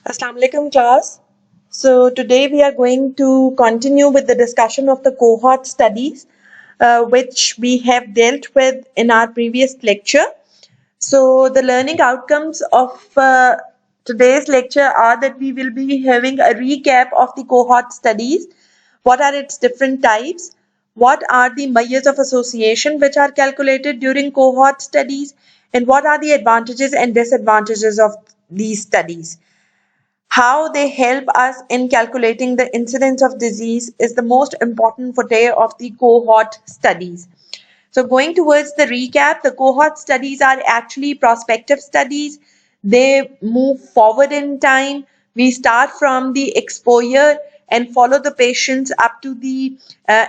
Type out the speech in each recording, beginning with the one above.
Assalamu alaikum class. So today we are going to continue with the discussion of the cohort studies which we have dealt with in our previous lecture. So the learning outcomes of today's lecture are that we will be having a recap of the cohort studies. What are its different types? What are the measures of association which are calculated during cohort studies? And what are the advantages and disadvantages of these studies? How they help us in calculating the incidence of disease is the most important footage of the cohort studies. So going towards the recap, the cohort studies are actually prospective studies. They move forward in time. We start from the exposure and follow the patients up to the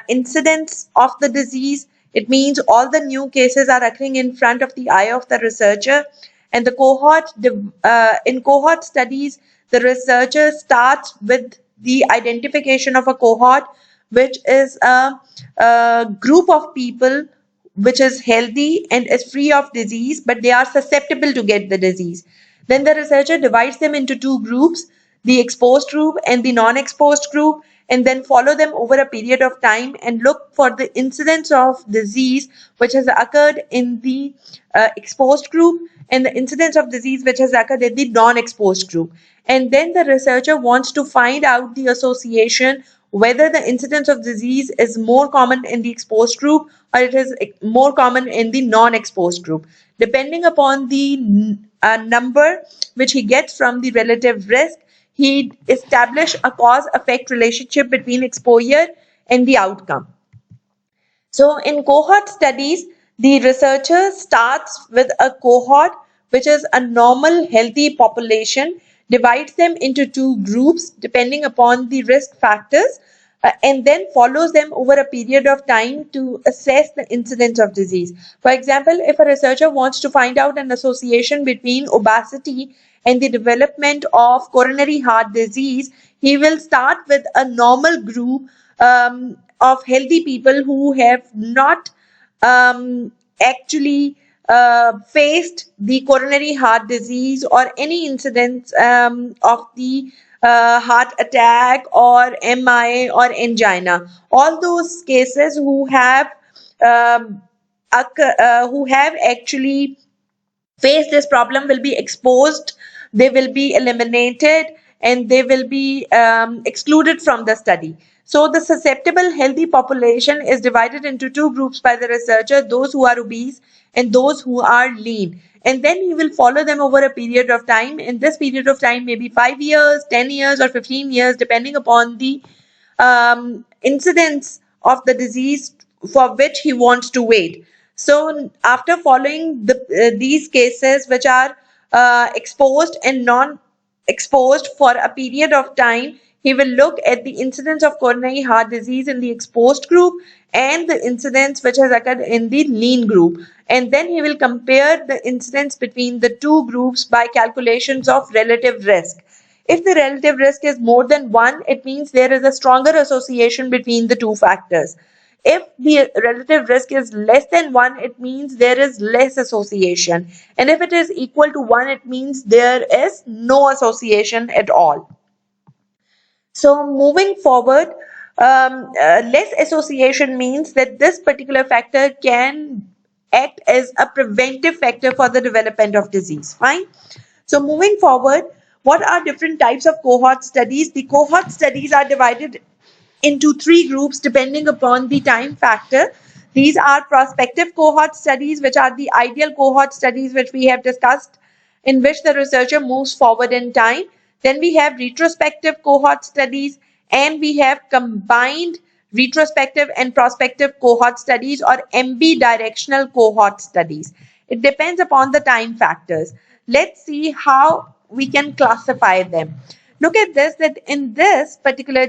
incidence of the disease. It means all the new cases are occurring in front of the eye of the researcher. And in cohort studies, the researcher starts with the identification of a cohort, which is a group of people which is healthy and is free of disease, but they are susceptible to get the disease. Then the researcher divides them into two groups, the exposed group and the non-exposed group, and then follow them over a period of time and look for the incidence of disease which has occurred in the exposed group and the incidence of disease which has occurred in the non-exposed group. And then the researcher wants to find out the association, whether the incidence of disease is more common in the exposed group or it is more common in the non-exposed group. Depending upon the number which he gets from the relative risk, he establish a cause-effect relationship between exposure and the outcome. So in cohort studies, the researcher starts with a cohort which is a normal healthy population, divides them into two groups depending upon the risk factors, and then follows them over a period of time to assess the incidence of disease. For example, if a researcher wants to find out an association between obesity and the development of coronary heart disease, he will start with a normal group of healthy people who have not actually faced the coronary heart disease or any incidents of the heart attack or MI or angina. All those cases who have actually faced this problem will be exposed, they will be eliminated, and they will be excluded from the study. So the susceptible healthy population is divided into two groups by the researcher, those who are obese and those who are lean. And then he will follow them over a period of time. And this period of time may be 5 years, 10 years, or 15 years, depending upon the incidence of the disease for which he wants to wait. So after following these cases which are exposed and non-exposed for a period of time, he will look at the incidence of coronary heart disease in the exposed group and the incidence which has occurred in the lean group. And then he will compare the incidence between the two groups by calculations of relative risk. If the relative risk is more than 1, it means there is a stronger association between the two factors. If the relative risk is less than 1, it means there is less association. And if it is equal to 1, it means there is no association at all. So moving forward, less association means that this particular factor can act as a preventive factor for the development of disease. Fine. So moving forward, what are different types of cohort studies? The cohort studies are divided into 3 groups depending upon the time factor. These are prospective cohort studies, which are the ideal cohort studies which we have discussed, in which the researcher moves forward in time. Then we have retrospective cohort studies, and we have combined retrospective and prospective cohort studies, or MB-directional cohort studies. It depends upon the time factors. Let's see how we can classify them. Look at this, that in this particular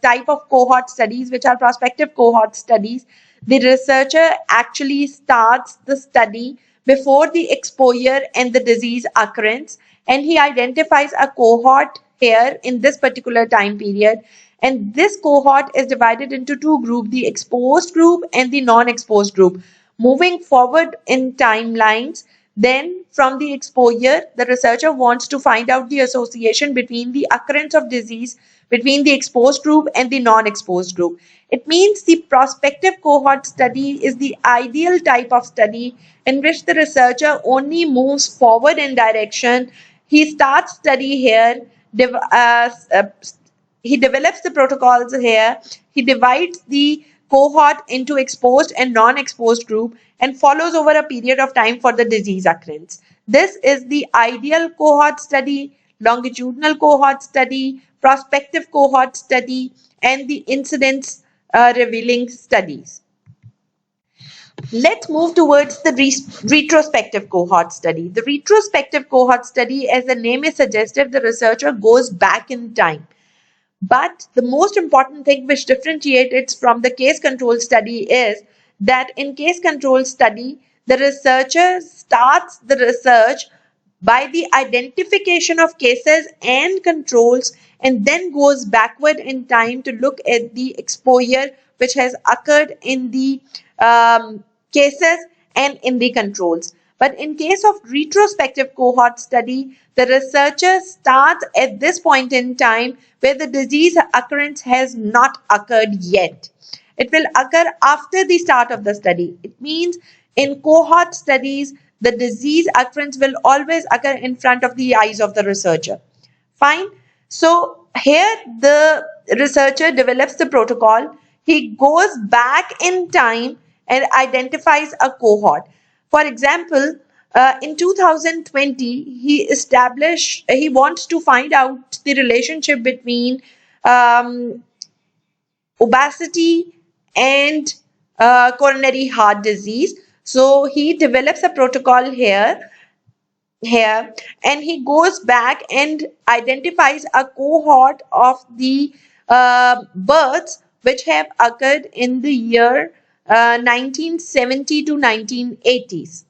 type of cohort studies, which are prospective cohort studies, the researcher actually starts the study before the exposure and the disease occurrence, and he identifies a cohort here in this particular time period. And this cohort is divided into 2 groups, the exposed group and the non-exposed group. Moving forward in timelines, Then from the exposure, the researcher wants to find out the association between the occurrence of disease between the exposed group and the non-exposed group. It means the prospective cohort study is the ideal type of study in which the researcher only moves forward in direction. He starts study here, he develops the protocols here, he divides the cohort into exposed and non-exposed group and follows over a period of time for the disease occurrence. This is the ideal cohort study, longitudinal cohort study, prospective cohort study, and the incidence revealing studies. Let's move towards the retrospective cohort study. The retrospective cohort study, as the name is suggestive, the researcher goes back in time. But the most important thing which differentiates it from the case control study is that in case control study, the researcher starts the research by the identification of cases and controls and then goes backward in time to look at the exposure which has occurred in the cases and in the controls. But in case of retrospective cohort study, the researcher starts at this point in time where the disease occurrence has not occurred yet. It will occur after the start of the study. It means in cohort studies, the disease occurrence will always occur in front of the eyes of the researcher. Fine. So here the researcher develops the protocol. He goes back in time and identifies a cohort. For example, in 2020, he wants to find out the relationship between obesity and coronary heart disease. So he develops a protocol here and he goes back and identifies a cohort of the births which have occurred in the year 1970 to 1980s.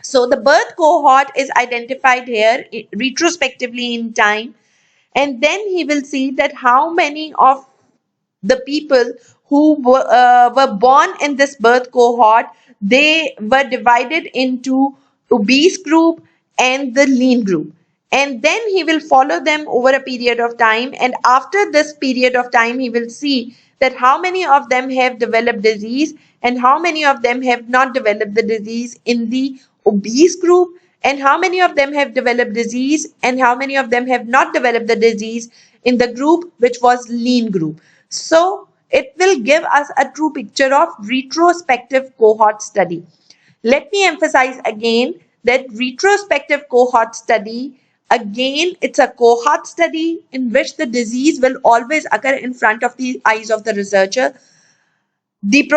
So the birth cohort is identified here retrospectively in time, and then he will see that how many of the people who were born in this birth cohort, they were divided into obese group and the lean group. And then he will follow them over a period of time. And after this period of time, he will see that how many of them have developed disease and how many of them have not developed the disease in the obese group, and how many of them have developed disease and how many of them have not developed the disease in the group which was lean group. So it will give us a true picture of retrospective cohort study. Let me emphasize again that retrospective cohort study, again, it's a cohort study in which the disease will always occur in front of the eyes of the researcher. The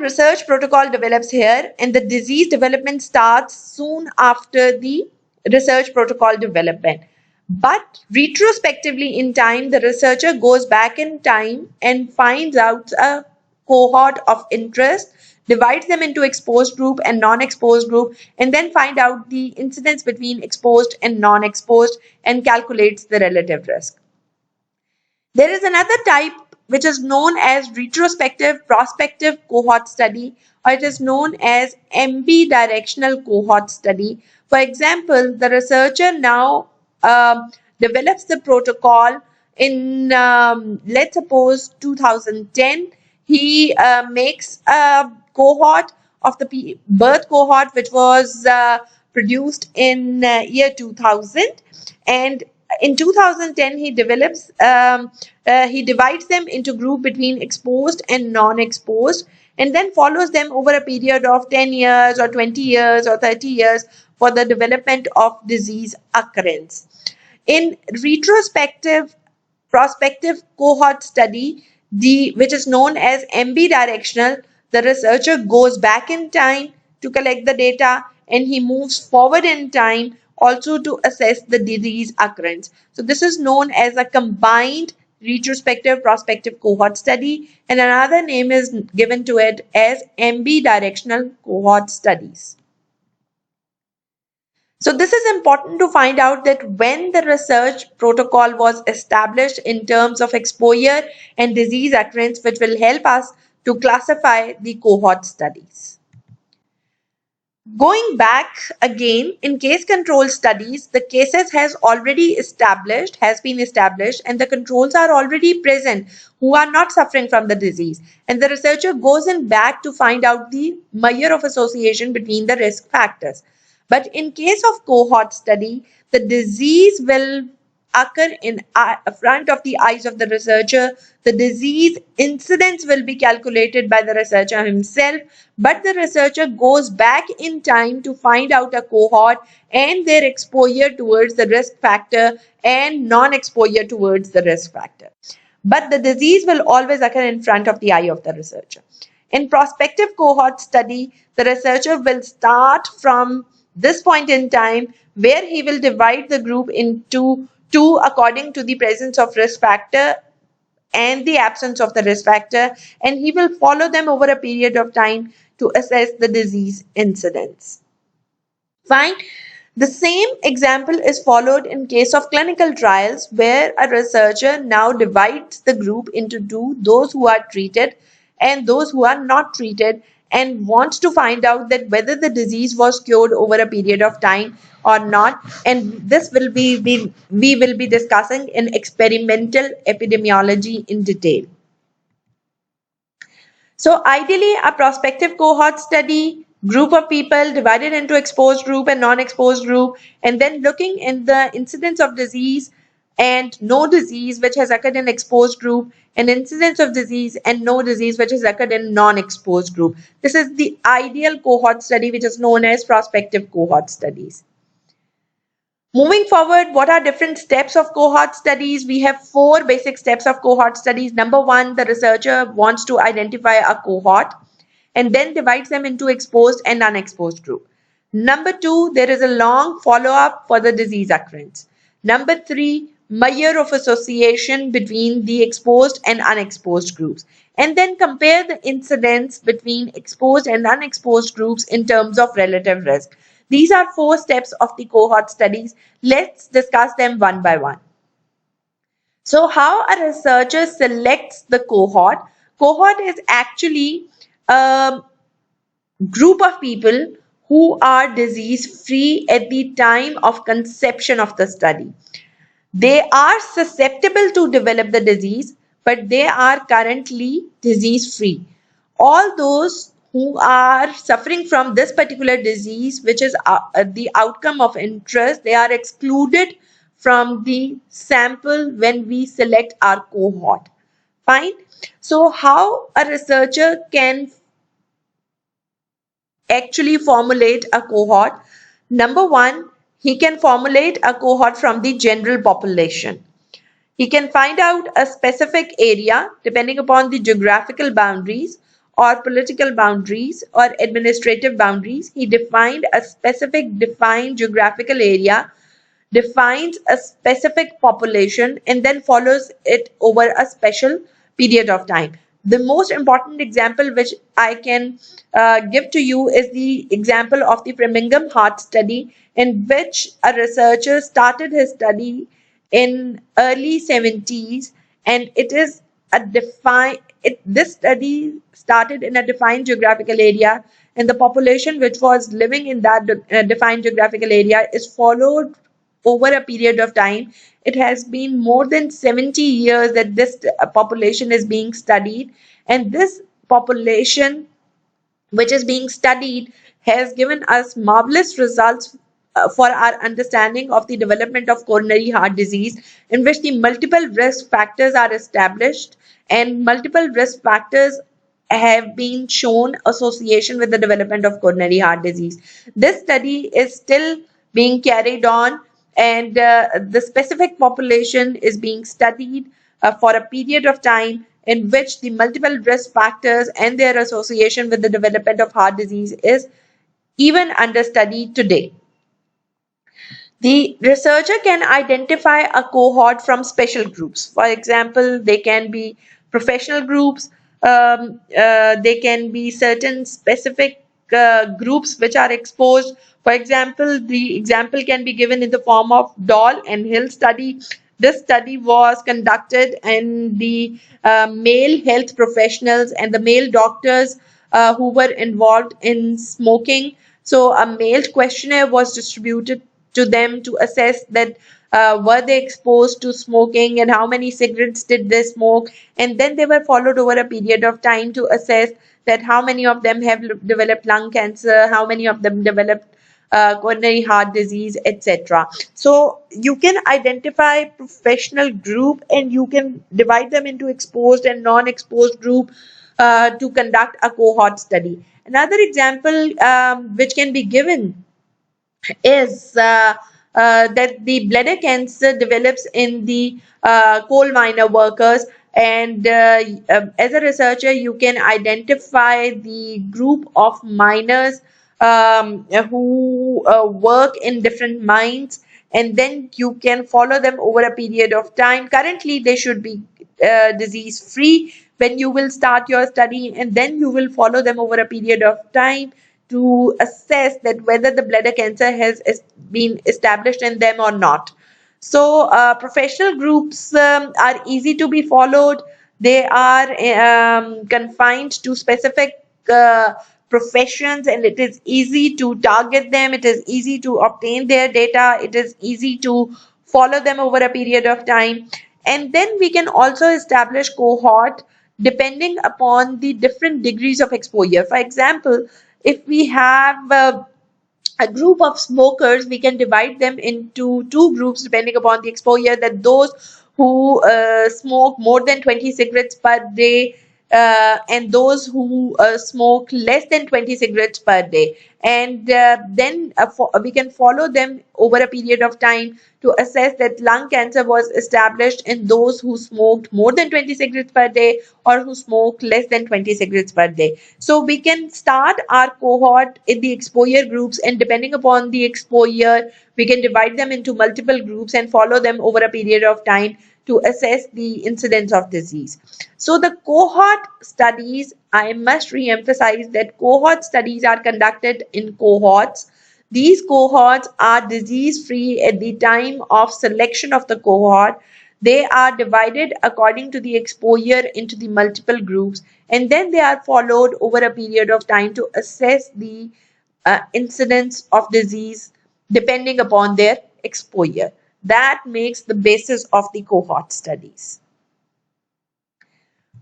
research protocol develops here, and the disease development starts soon after the research protocol development. But retrospectively in time, the researcher goes back in time and finds out a cohort of interest, divides them into exposed group and non-exposed group, and then find out the incidence between exposed and non-exposed and calculates the relative risk. There is another type which is known as retrospective prospective cohort study, or it is known as MB-directional cohort study. For example, the researcher now develops the protocol in, let's suppose, 2010. He makes a cohort of the birth cohort which was produced in year 2000, and in 2010 he divides them into group between exposed and non-exposed, and then follows them over a period of 10 years or 20 years or 30 years for the development of disease occurrence. In retrospective prospective cohort study, which is known as MB directional, the researcher goes back in time to collect the data and he moves forward in time also to assess the disease occurrence. So this is known as a combined retrospective prospective cohort study, and another name is given to it as MB directional cohort studies. So this is important to find out that when the research protocol was established in terms of exposure and disease occurrence, which will help us to classify the cohort studies. Going back again, in case control studies, the cases has been established, and the controls are already present who are not suffering from the disease. And the researcher goes in back to find out the measure of association between the risk factors. But in case of cohort study, the disease will occur in front of the eyes of the researcher. The disease incidence will be calculated by the researcher himself, but the researcher goes back in time to find out a cohort and their exposure towards the risk factor and non-exposure towards the risk factor. But the disease will always occur in front of the eye of the researcher. In prospective cohort study, the researcher will start from this point in time where he will divide the group into two according to the presence of risk factor and the absence of the risk factor, and he will follow them over a period of time to assess the disease incidence. Fine. The same example is followed in case of clinical trials, where a researcher now divides the group into two, those who are treated and those who are not treated, and wants to find out that whether the disease was cured over a period of time or not. And this will we will be discussing in experimental epidemiology in detail. So ideally, a prospective cohort study, group of people divided into exposed group and non-exposed group, and then looking in the incidence of disease and no disease which has occurred in exposed group, and incidence of disease and no disease which has occurred in non-exposed group. This is the ideal cohort study, which is known as prospective cohort studies. Moving forward, what are different steps of cohort studies? We have 4 basic steps of cohort studies. Number 1, the researcher wants to identify a cohort and then divides them into exposed and unexposed group. Number 2, there is a long follow-up for the disease occurrence. Number 3, measure of association between the exposed and unexposed groups. And then compare the incidence between exposed and unexposed groups in terms of relative risk. These are 4 steps of the cohort studies. Let's discuss them one by one. So how a researcher selects the cohort? Cohort is actually a group of people who are disease-free at the time of conception of the study. They are susceptible to develop the disease, but they are currently disease-free. All those who are suffering from this particular disease, which is the outcome of interest, they are excluded from the sample when we select our cohort. Fine. So how a researcher can actually formulate a cohort? Number 1, he can formulate a cohort from the general population. He can find out a specific area depending upon the geographical boundaries or political boundaries or administrative boundaries. He defined a specific defined geographical area, defines a specific population, and then follows it over a special period of time. The most important example which I can give to you is the example of the Framingham Heart Study, in which a researcher started his study in early 70s, and it is this study started in a defined geographical area, and the population which was living in that defined geographical area is followed over a period of time. It has been more than 70 years that this population is being studied, and this population which is being studied has given us marvelous results for our understanding of the development of coronary heart disease, in which the multiple risk factors are established, and multiple risk factors have been shown association with the development of coronary heart disease. This study is still being carried on, and the specific population is being studied for a period of time, in which the multiple risk factors and their association with the development of heart disease is even under study today. The researcher can identify a cohort from special groups. For example, they can be professional groups, they can be certain specific groups which are exposed. For example, the example can be given in the form of Doll and Hill study. This study was conducted in the male health professionals and the male doctors who were involved in smoking. So a mailed questionnaire was distributed to them to assess that were they exposed to smoking and how many cigarettes did they smoke, and then they were followed over a period of time to assess that how many of them have developed lung cancer, how many of them developed coronary heart disease, etc. So you can identify professional group and you can divide them into exposed and non-exposed group to conduct a cohort study. Another example which can be given is that the bladder cancer develops in the coal miner workers, and as a researcher you can identify the group of miners who work in different mines, and then you can follow them over a period of time. Currently they should be disease free when you will start your study, and then you will follow them over a period of time to assess that whether the bladder cancer has been established in them or not. So professional groups are easy to be followed. They are confined to specific professions, and it is easy to target them. It is easy to obtain their data. It is easy to follow them over a period of time. And then we can also establish cohort depending upon the different degrees of exposure. For example, if we have a group of smokers, we can divide them into two groups depending upon the exposure, that those who smoke more than 20 cigarettes per day and those who smoke less than 20 cigarettes per day. And then we can follow them over a period of time to assess that lung cancer was established in those who smoked more than 20 cigarettes per day or who smoked less than 20 cigarettes per day. So we can start our cohort in the exposure groups, and depending upon the exposure, we can divide them into multiple groups and follow them over a period of time to assess the incidence of disease. So the cohort studies, I must re-emphasize that cohort studies are conducted in cohorts. These cohorts are disease-free at the time of selection of the cohort. They are divided according to the exposure into the multiple groups, and then they are followed over a period of time to assess the incidence of disease depending upon their exposure. That makes the basis of the cohort studies.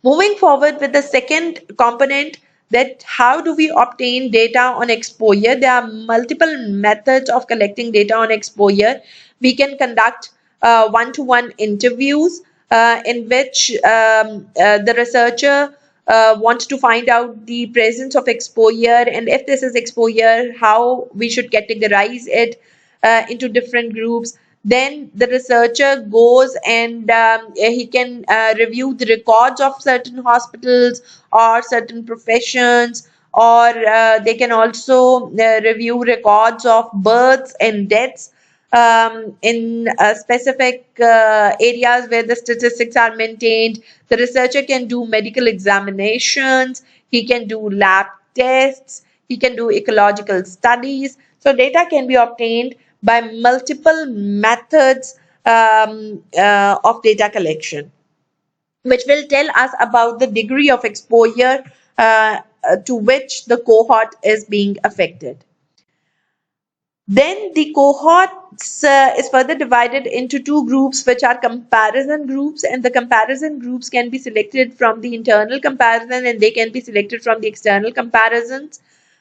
Moving forward with the second component, that how do we obtain data on exposure? There are multiple methods of collecting data on exposure. We can conduct one-to-one interviews in which the researcher wants to find out the presence of exposure, and if this is exposure, how we should categorize it into different groups. Then the researcher goes and he can review the records of certain hospitals or certain professions, or they can also review records of births and deaths in specific areas where the statistics are maintained. The researcher can do medical examinations, he can do lab tests, he can do ecological studies. So data can be obtained by multiple methods of data collection, which will tell us about the degree of exposure to which the cohort is being affected. Then the cohorts is further divided into two groups, which are comparison groups, and the comparison groups can be selected from the internal comparison and they can be selected from the external comparisons.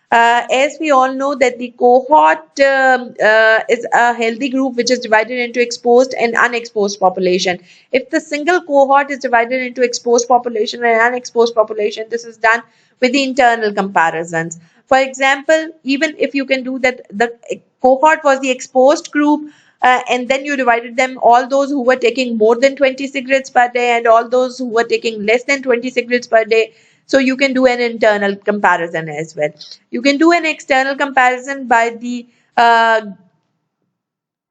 As we all know that the cohort is a healthy group which is divided into exposed and unexposed population. If the single cohort is divided into exposed population and unexposed population, this is done with the internal comparisons. For example, even if you can do that, the cohort was the exposed group, and then you divided them, all those who were taking more than 20 cigarettes per day and all those who were taking less than 20 cigarettes per day. So you can do an internal comparison as well. You can do an external comparison by the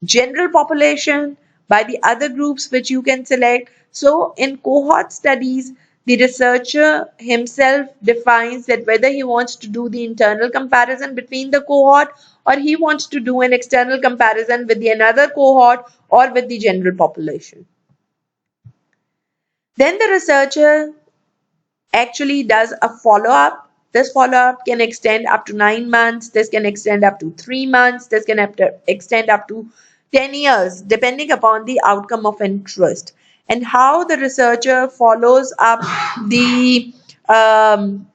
general population, by the other groups which you can select. So in cohort studies, the researcher himself defines that whether he wants to do the internal comparison between the cohort or he wants to do an external comparison with the another cohort or with the general population. Then the researcher actually does a follow-up. This follow-up can extend up to 9 months. This can extend up to 3 months. This can extend up to 10 years, depending upon the outcome of interest. And how the researcher um,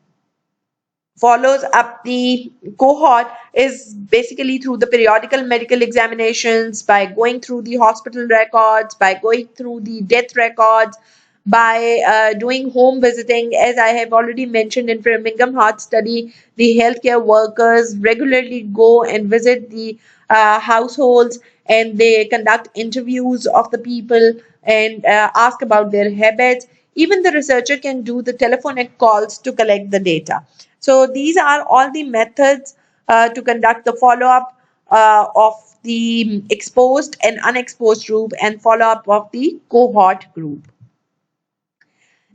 follows up the cohort is basically through the periodical medical examinations, by going through the hospital records, by going through the death records, by doing home visiting. As I have already mentioned, in Birmingham Heart Study, the healthcare workers regularly go and visit the households, and they conduct interviews of the people and ask about their habits. Even the researcher can do the telephonic calls to collect the data. So these are all the methods to conduct the follow-up of the exposed and unexposed group and follow-up of the cohort group.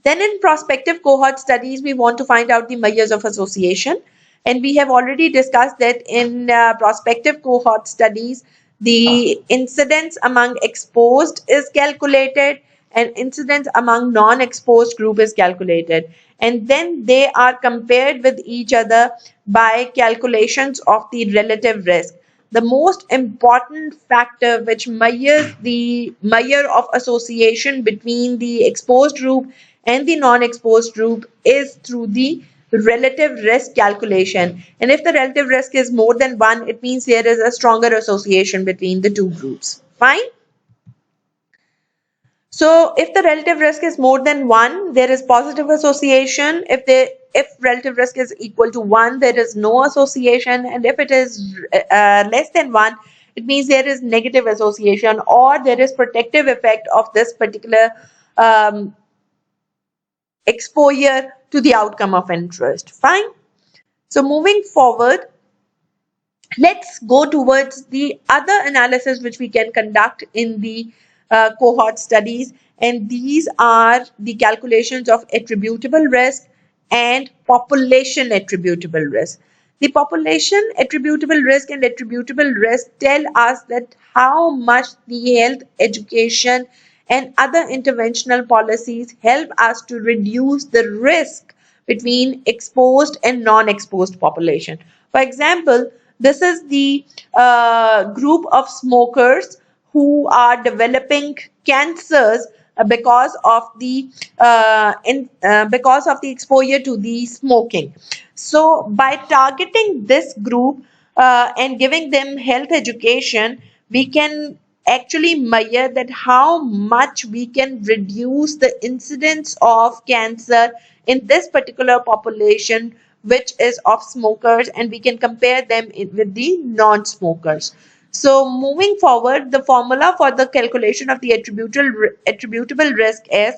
Then in prospective cohort studies, we want to find out the measures of association. And we have already discussed that in prospective cohort studies, the incidence among exposed is calculated and incidence among non-exposed group is calculated. And then they are compared with each other by calculations of the relative risk. The most important factor which measures the measure of association between the exposed group and the non-exposed group is through the relative risk calculation. And if the relative risk is more than 1, it means there is a stronger association between the two groups. Fine. So if the relative risk is more than 1, there is positive association. If relative risk is equal to 1, there is no association. And if it is less than 1, it means there is negative association, or there is protective effect of this particular exposure to the outcome of interest. Fine. So moving forward, let's go towards the other analysis which we can conduct in the cohort studies, and these are the calculations of attributable risk and population attributable risk. The population attributable risk and attributable risk tell us that how much the health, education, and other interventional policies help us to reduce the risk between exposed and non-exposed population. For example, this is the group of smokers who are developing cancers because of the exposure to the smoking. So by targeting this group and giving them health education, we can actually measure that how much we can reduce the incidence of cancer in this particular population, which is of smokers, and we can compare them with the non-smokers. So moving forward, the formula for the calculation of the attributable risk is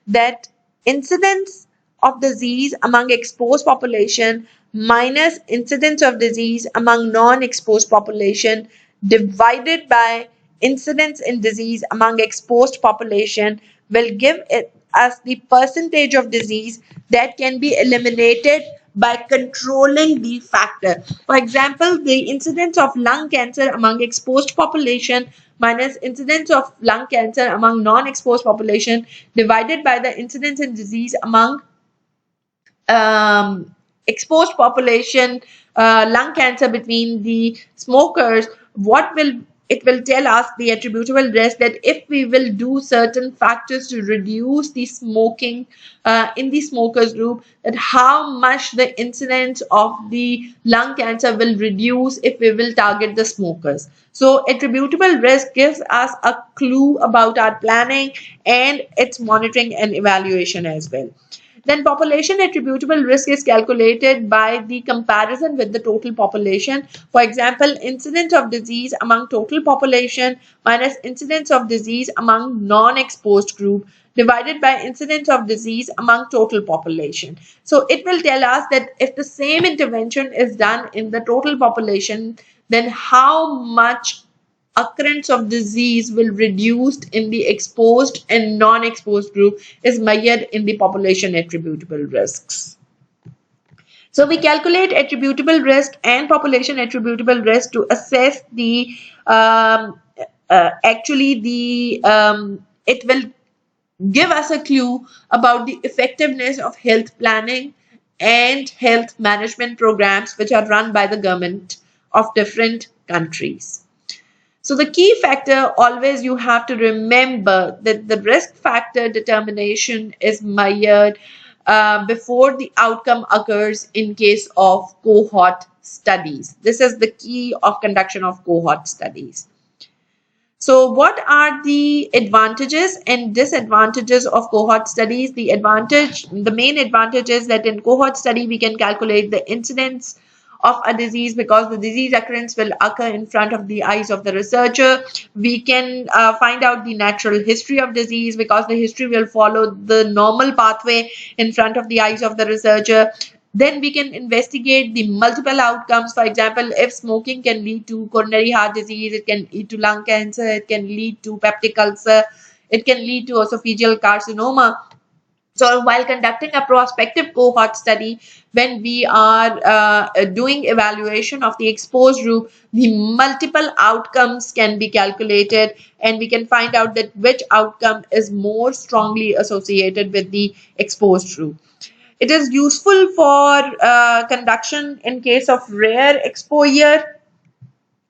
that incidence of disease among exposed population minus incidence of disease among non-exposed population divided by incidence in disease among exposed population will give us the percentage of disease that can be eliminated by controlling the factor. For example, the incidence of lung cancer among exposed population minus incidence of lung cancer among non-exposed population divided by the incidence in disease among exposed population, lung cancer between the smokers, it will tell us the attributable risk, that if we will do certain factors to reduce the smoking in the smokers group, that how much the incidence of the lung cancer will reduce if we will target the smokers. So attributable risk gives us a clue about our planning and its monitoring and evaluation as well. Then population attributable risk is calculated by the comparison with the total population. For example, incidence of disease among total population minus incidence of disease among non-exposed group divided by incidence of disease among total population. So it will tell us that if the same intervention is done in the total population, then how much occurrence of disease will reduced in the exposed and non-exposed group is measured in the population attributable risks. So we calculate attributable risk and population attributable risk to assess the it will give us a clue about the effectiveness of health planning and health management programs which are run by the government of different countries. So the key factor, always you have to remember that the risk factor determination is measured before the outcome occurs in case of cohort studies. This is the key of conduction of cohort studies. So what are the advantages and disadvantages of cohort studies? The main advantage is that in cohort study, we can calculate the incidence of a disease because the disease occurrence will occur in front of the eyes of the researcher. We can find out the natural history of disease because the history will follow the normal pathway in front of the eyes of the researcher. Then we can investigate the multiple outcomes. For example, if smoking can lead to coronary heart disease, it can lead to lung cancer, it can lead to peptic ulcer, it can lead to esophageal carcinoma. So while conducting a prospective cohort study, when we are doing evaluation of the exposed group, the multiple outcomes can be calculated and we can find out that which outcome is more strongly associated with the exposed group. It is useful for conduction in case of rare exposure.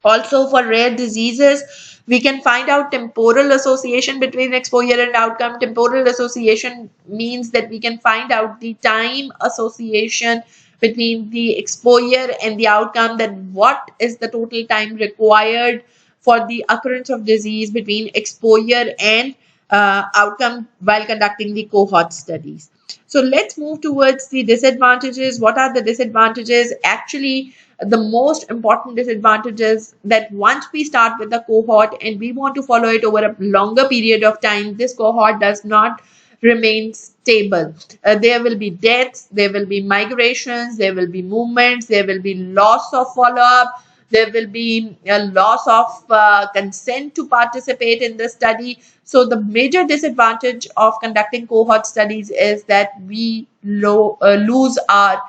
Also for rare diseases, we can find out temporal association between exposure and outcome. Temporal association means that we can find out the time association between the exposure and the outcome, that what is the total time required for the occurrence of disease between exposure and outcome while conducting the cohort studies. So let's move towards the disadvantages. What are the disadvantages? Actually, the most important disadvantages that once we start with the cohort and we want to follow it over a longer period of time, this cohort does not remain stable. There will be deaths, there will be migrations, there will be movements, there will be loss of follow-up, there will be a loss of consent to participate in the study. So the major disadvantage of conducting cohort studies is that we lose our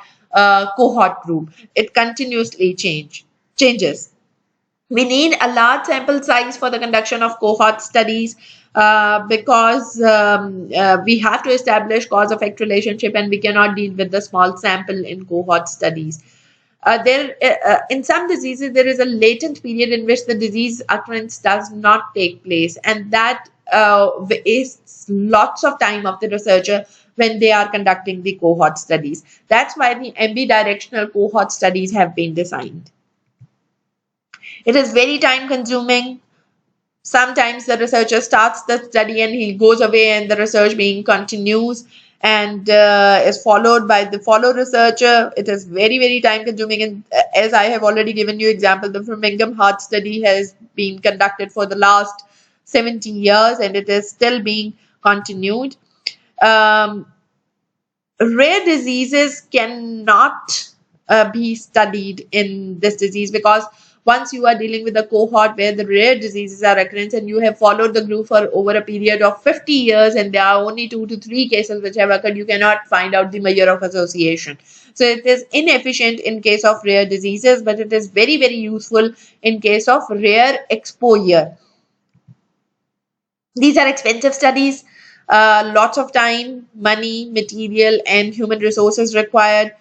cohort group. It continuously changes. We need a large sample size for the conduction of cohort studies because we have to establish cause-effect relationship and we cannot deal with the small sample in cohort studies. In some diseases, there is a latent period in which the disease occurrence does not take place, and that wastes lots of time of the researcher when they are conducting the cohort studies. That's why the ambidirect cohort studies have been designed. It is very time consuming. Sometimes the researcher starts the study and he goes away and the research being continues and is followed by the follow researcher. It is very, very time consuming. And as I have already given you example, the Birmingham Heart study has been conducted for the last 70 years and it is still being continued. Rare diseases cannot be studied in this disease because once you are dealing with a cohort where the rare diseases are occurrence and you have followed the group for over a period of 50 years and there are only 2 to 3 cases which have occurred, you cannot find out the measure of association. So it is inefficient in case of rare diseases, but it is very, very useful in case of rare exposure. These are expensive studies, lots of time, money, material, and human resources required.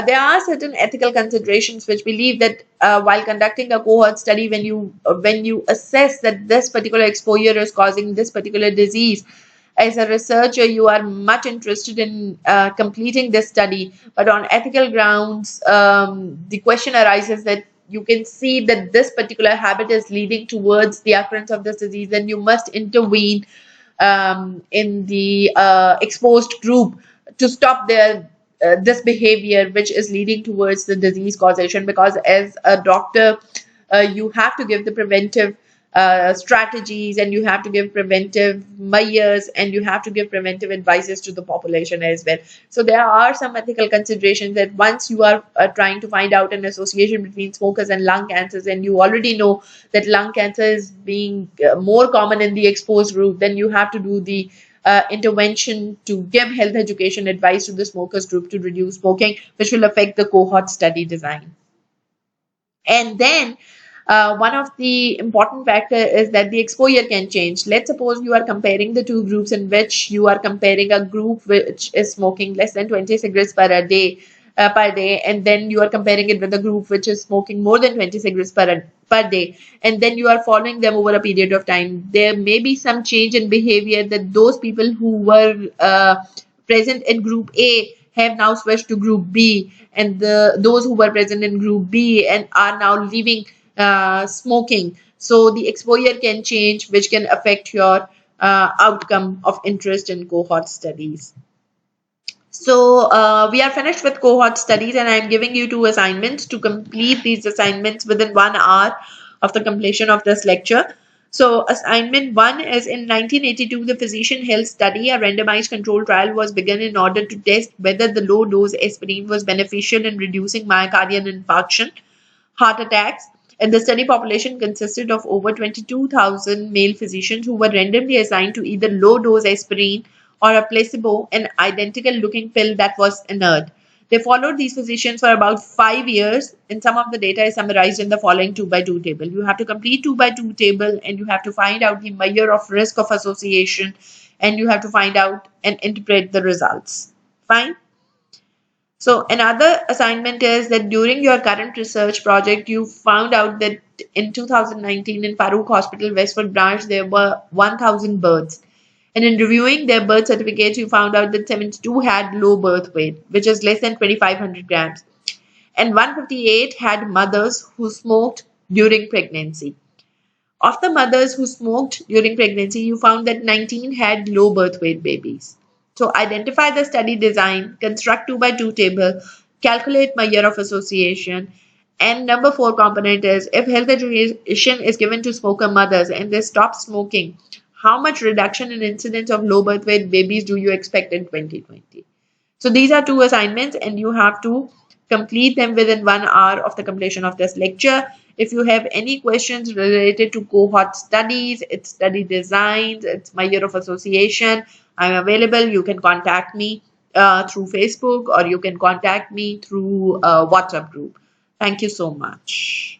There are certain ethical considerations which believe that while conducting a cohort study, when you assess that this particular exposure is causing this particular disease, as a researcher, you are much interested in completing this study. But on ethical grounds, the question arises that you can see that this particular habit is leading towards the occurrence of this disease, then you must intervene in the exposed group to stop this behavior which is leading towards the disease causation, because as a doctor you have to give the preventive strategies and you have to give preventive measures and you have to give preventive advices to the population as well. So there are some ethical considerations that once you are trying to find out an association between smokers and lung cancers, and you already know that lung cancer is being more common in the exposed group, then you have to do the intervention to give health education advice to the smokers group to reduce smoking, which will affect the cohort study design. And then one of the important factor is that the exposure can change. Let's suppose you are comparing the two groups in which you are comparing a group which is smoking less than 20 cigarettes per day per day, and then you are comparing it with a group which is smoking more than 20 cigarettes per day, and then you are following them over a period of time, there may be some change in behavior, that those people who were present in group A have now switched to group B, and those who were present in group B and are now leaving smoking. So the exposure can change, which can affect your outcome of interest in cohort studies. So we are finished with cohort studies, and I'm giving you 2 assignments to complete these assignments within 1 hour of the completion of this lecture. So assignment 1 is: in 1982, the physician health study, a randomized control trial, was begun in order to test whether the low dose aspirin was beneficial in reducing myocardial infarction, heart attacks. And the study population consisted of over 22,000 male physicians who were randomly assigned to either low dose aspirin or a placebo, an identical looking pill that was inert. They followed these physicians for about 5 years, and some of the data is summarized in the following 2x2 table. You have to complete 2x2 table, and you have to find out the measure of risk of association, and you have to find out and interpret the results. Fine. So another assignment is that during your current research project, you found out that in 2019 in Farooq Hospital, Westwood branch, there were 1,000 births. And in reviewing their birth certificates, you found out that 72 had low birth weight, which is less than 2,500 grams. And 158 had mothers who smoked during pregnancy. Of the mothers who smoked during pregnancy, you found that 19 had low birth weight babies. So identify the study design, construct 2x2 table, calculate measure of association, and number 4 component is: if health education is given to smoker mothers and they stop smoking, how much reduction in incidence of low birth weight babies do you expect in 2020? So these are 2 assignments, and you have to complete them within 1 hour of the completion of this lecture. If you have any questions related to cohort studies, its study designs, its measure of association, I'm available. You can contact me through Facebook, or you can contact me through WhatsApp group. Thank you so much.